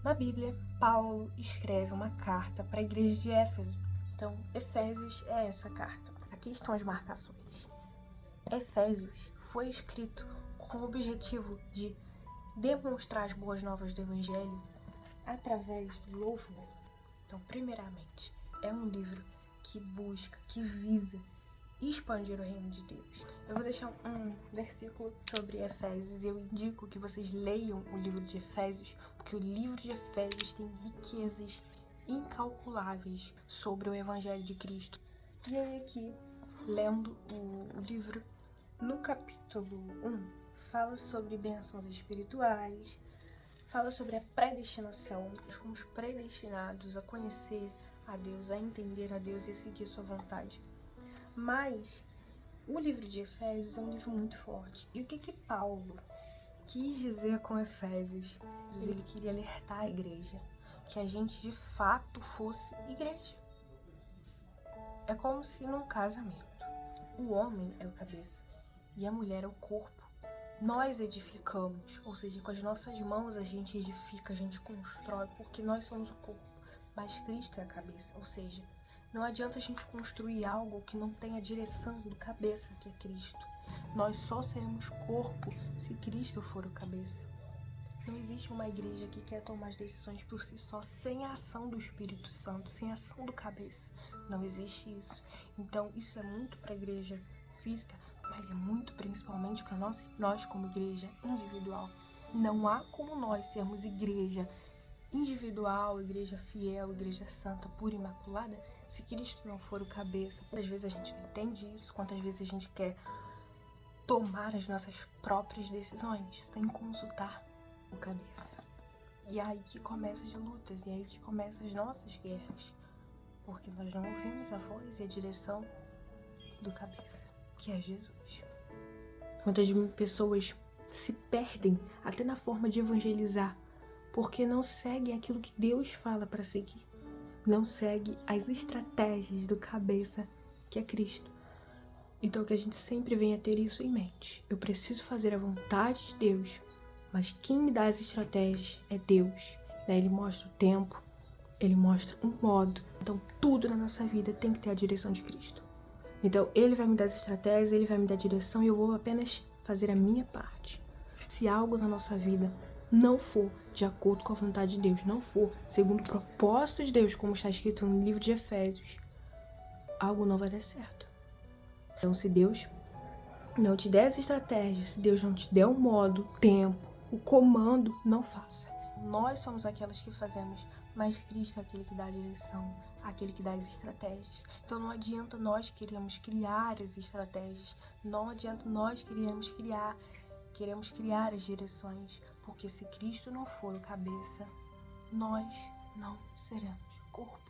Na Bíblia, Paulo escreve uma carta para a igreja de Éfeso. Então, Efésios é essa carta. Aqui estão as marcações. Efésios foi escrito com o objetivo de demonstrar as boas novas do Evangelho através do louvor. Então, primeiramente, é um livro que busca, que visa expandir o reino de Deus. Eu vou deixar um versículo sobre Efésios e eu indico que vocês leiam o livro de Efésios, porque o livro de Efésios tem riquezas incalculáveis sobre o Evangelho de Cristo. E aí aqui, lendo o livro, no capítulo 1, fala sobre bênçãos espirituais, fala sobre a predestinação. Nós fomos predestinados a conhecer a Deus, a entender a Deus e a seguir sua vontade. Mas o livro de Efésios é um livro muito forte. E o que Paulo quis dizer com Efésios? Ele queria alertar a igreja, que a gente de fato fosse igreja. É como se num casamento, o homem é o cabeça e a mulher é o corpo. Nós edificamos, ou seja, com as nossas mãos a gente edifica, a gente constrói, porque nós somos o corpo, mas Cristo é a cabeça, ou seja, não adianta a gente construir algo que não tenha a direção do cabeça, que é Cristo. Nós só seremos corpo se Cristo for o cabeça. Não existe uma igreja que quer tomar as decisões por si só, sem a ação do Espírito Santo, sem a ação do cabeça. Não existe isso. Então, isso é muito para a igreja física, mas é muito principalmente para nós como igreja individual. Não há como nós sermos igreja individual, igreja fiel, igreja santa, pura e imaculada, se Cristo não for o cabeça. Quantas vezes a gente não entende isso, quantas vezes a gente quer tomar as nossas próprias decisões sem consultar o cabeça. E é aí que começam as lutas, e é aí que começam as nossas guerras, porque nós não ouvimos a voz e a direção do cabeça, que é Jesus. Quantas pessoas se perdem até na forma de evangelizar, porque não seguem aquilo que Deus fala para seguir. Não segue as estratégias do cabeça, que é Cristo. Então que a gente sempre venha ter isso em mente. Eu preciso fazer a vontade de Deus, mas quem me dá as estratégias é Deus. Ele mostra o tempo, Ele mostra um modo. Então tudo na nossa vida tem que ter a direção de Cristo. Então Ele vai me dar as estratégias, Ele vai me dar a direção e eu vou apenas fazer a minha parte. Se algo na nossa vida não for de acordo com a vontade de Deus, não for segundo o propósito de Deus, como está escrito no livro de Efésios, algo não vai dar certo. Então, se Deus não te der as estratégias, se Deus não te der o modo, o tempo, o comando, não faça. Nós somos aquelas que fazemos, mas Cristo é aquele que dá a direção, aquele que dá as estratégias. Então não adianta nós queremos criar as estratégias, não adianta nós queremos criar as direções, porque se Cristo não for o cabeça, nós não seremos corpo.